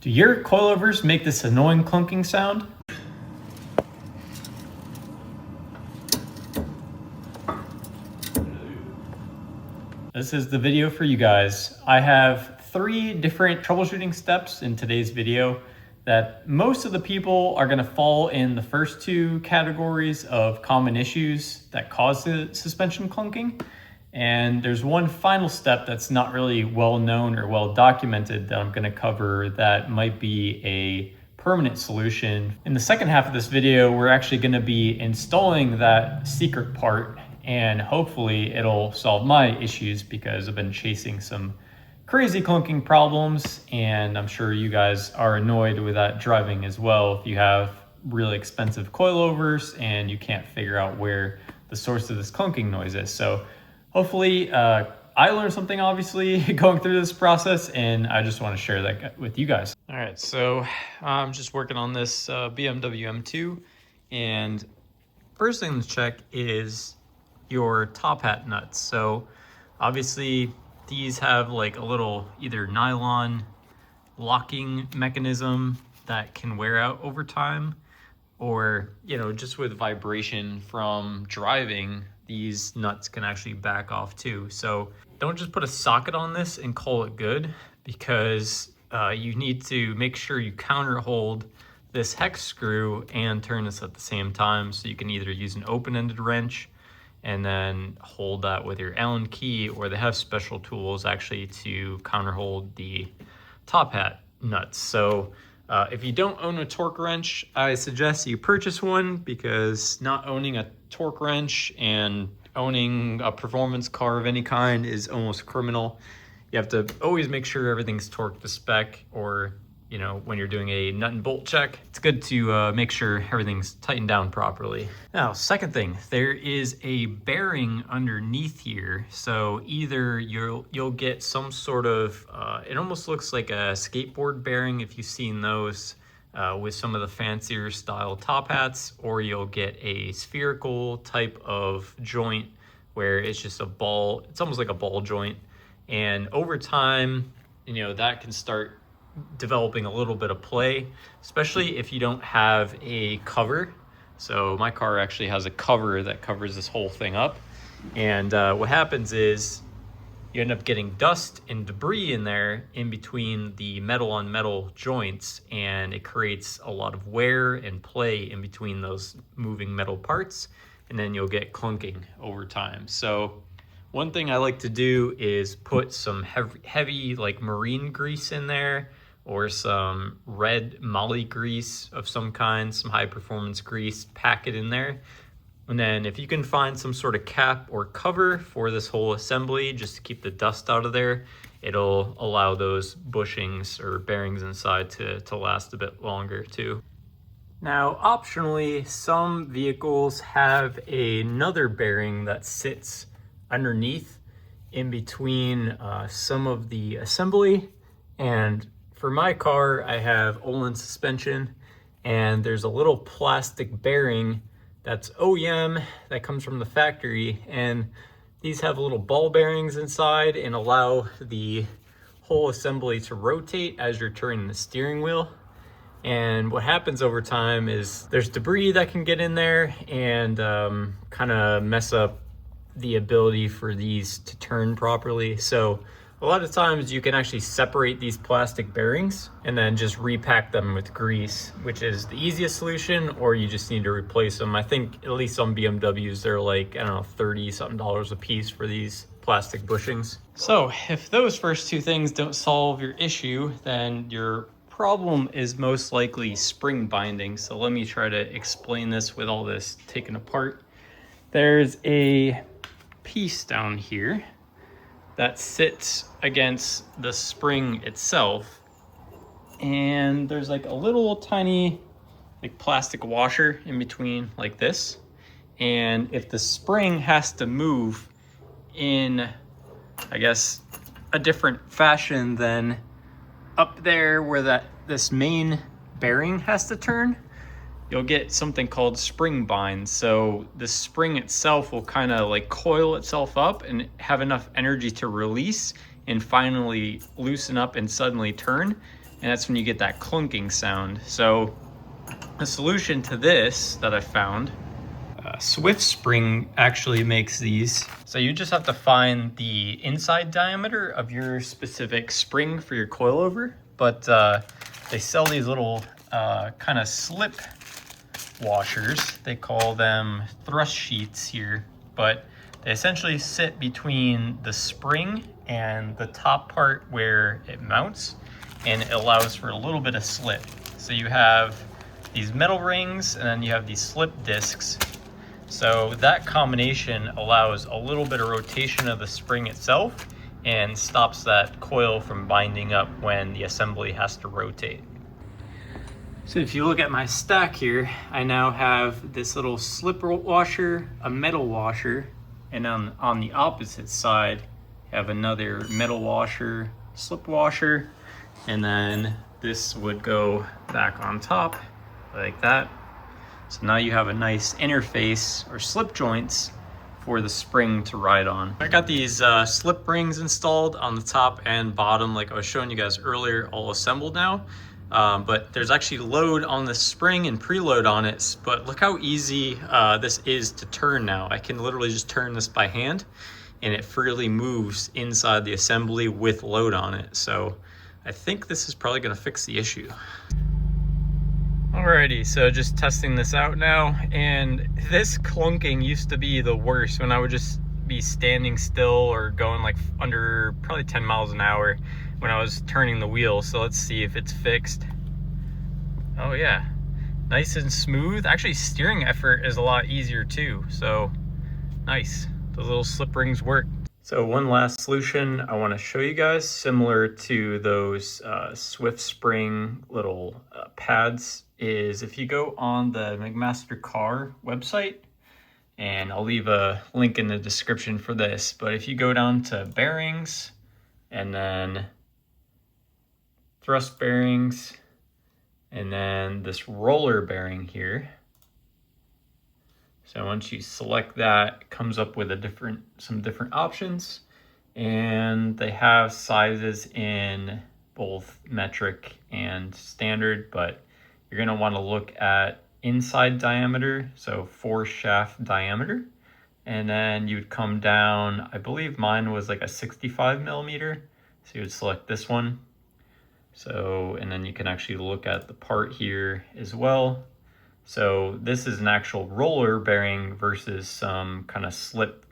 Do your coilovers make this annoying clunking sound? This is the video for you guys. I have 3 different troubleshooting steps in today's video that most of the people are going to fall in the first 2 categories of common issues that cause the suspension clunking. And there's one final step that's not really well known or well documented that I'm going to cover that might be a permanent solution. In the second half of this video, we're actually going to be installing that secret part, and hopefully it'll solve my issues because I've been chasing some crazy clunking problems, and I'm sure you guys are annoyed with that driving as well if you have really expensive coilovers and you can't figure out where the source of this clunking noise is. So hopefully I learned something obviously going through this process, and I just want to share that with you guys. All right, so I'm just working on this BMW M2, and first thing to check is your top hat nuts. So obviously these have like a little either nylon locking mechanism that can wear out over time, or just with vibration from driving, these nuts can actually back off too. So don't just put a socket on this and call it good, because you need to make sure you counter hold this hex screw and turn this at the same time. So you can either use an open-ended wrench and then hold that with your Allen key, or they have special tools actually to counter hold the top hat nuts. So if you don't own a torque wrench, I suggest you purchase one, because not owning a torque wrench and owning a performance car of any kind is almost criminal. You have to always make sure everything's torqued to spec, or when you're doing a nut and bolt check, it's good to make sure everything's tightened down properly. Now, second thing, there is a bearing underneath here. So either you'll get some sort of, it almost looks like a skateboard bearing if you've seen those with some of the fancier style top hats, or you'll get a spherical type of joint where it's just a ball, it's almost like a ball joint. And over time, that can start developing a little bit of play, especially if you don't have a cover. So my car actually has a cover that covers this whole thing up, and what happens is you end up getting dust and debris in there in between the metal on metal joints, and it creates a lot of wear and play in between those moving metal parts, and then you'll get clunking over time. So one thing I like to do is put some heavy like marine grease in there, or some red moly grease of some kind, some high performance grease, pack it in there. And then if you can find some sort of cap or cover for this whole assembly, just to keep the dust out of there, it'll allow those bushings or bearings inside to last a bit longer too. Now, optionally, some vehicles have another bearing that sits underneath in between some of the assembly. And for my car, I have Olin suspension, and there's a little plastic bearing that's OEM that comes from the factory, and these have little ball bearings inside and allow the whole assembly to rotate as you're turning the steering wheel. And what happens over time is there's debris that can get in there and kind of mess up the ability for these to turn properly. So a lot of times you can actually separate these plastic bearings and then just repack them with grease, which is the easiest solution, or you just need to replace them. I think at least on BMWs, they're like, I don't know, $30 something a piece for these plastic bushings. So if those first 2 things don't solve your issue, then your problem is most likely spring binding. So let me try to explain this with all this taken apart. There's a piece down here that sits against the spring itself, and there's like a little tiny like plastic washer in between like this. And if the spring has to move in, I guess, a different fashion than up there where this main bearing has to turn, you'll get something called spring bind. So the spring itself will kind of like coil itself up and have enough energy to release and finally loosen up and suddenly turn. and that's when you get that clunking sound. So the solution to this that I found, Swift Spring actually makes these. So you just have to find the inside diameter of your specific spring for your coilover, but they sell these little kind of slip washers. They call them thrust sheets here, but they essentially sit between the spring and the top part where it mounts, and it allows for a little bit of slip. So you have these metal rings and then you have these slip discs. So that combination allows a little bit of rotation of the spring itself and stops that coil from binding up when the assembly has to rotate. So if you look at my stack here, I now have this little slip washer, a metal washer, and on the opposite side, I have another metal washer, slip washer, and then this would go back on top like that. So now you have a nice interface or slip joints for the spring to ride on. I got these slip rings installed on the top and bottom, like I was showing you guys earlier, all assembled now. But there's actually load on the spring and preload on it. But look how easy this is to turn now. I can literally just turn this by hand and it freely moves inside the assembly with load on it. So I think this is probably gonna fix the issue. Alrighty, so just testing this out now, and this clunking used to be the worst when I would just be standing still or going like under probably 10 miles an hour when I was turning the wheel. So let's see if it's fixed. Oh yeah, nice and smooth. Actually, steering effort is a lot easier too, so nice. Those little slip rings work. So one last solution I want to show you guys, similar to those Swift Spring little pads, is if you go on the McMaster Car website, and I'll leave a link in the description for this, but if you go down to bearings and then thrust bearings and then this roller bearing here, so once you select that, it comes up with some different options, and they have sizes in both metric and standard, but you're going to want to look at inside diameter, so 4 shaft diameter, and then you'd come down, I believe mine was like a 65 millimeter, so you would select this one. So, and then you can actually look at the part here as well. So this is an actual roller bearing versus some kind of slip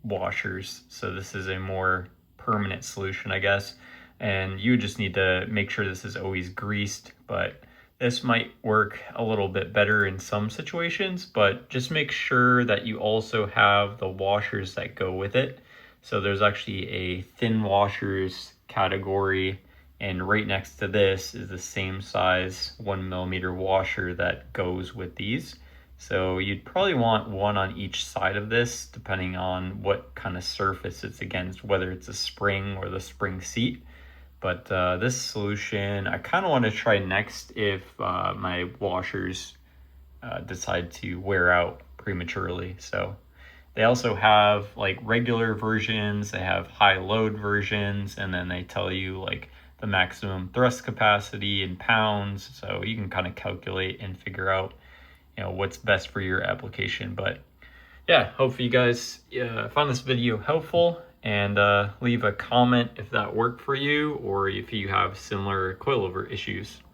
washers. So this is a more permanent solution, I guess. And you just need to make sure this is always greased, but this might work a little bit better in some situations, but just make sure that you also have the washers that go with it. So there's actually a thin washers category, and right next to this is the same size 1 millimeter washer that goes with these. So you'd probably want one on each side of this, depending on what kind of surface it's against, whether it's a spring or the spring seat. But this solution, I kind of want to try next if my washers decide to wear out prematurely. So they also have like regular versions, they have high load versions, and then they tell you like the maximum thrust capacity in pounds, so you can kind of calculate and figure out, you know, what's best for your application. But yeah, hopefully you guys found this video helpful, and leave a comment if that worked for you or if you have similar coilover issues.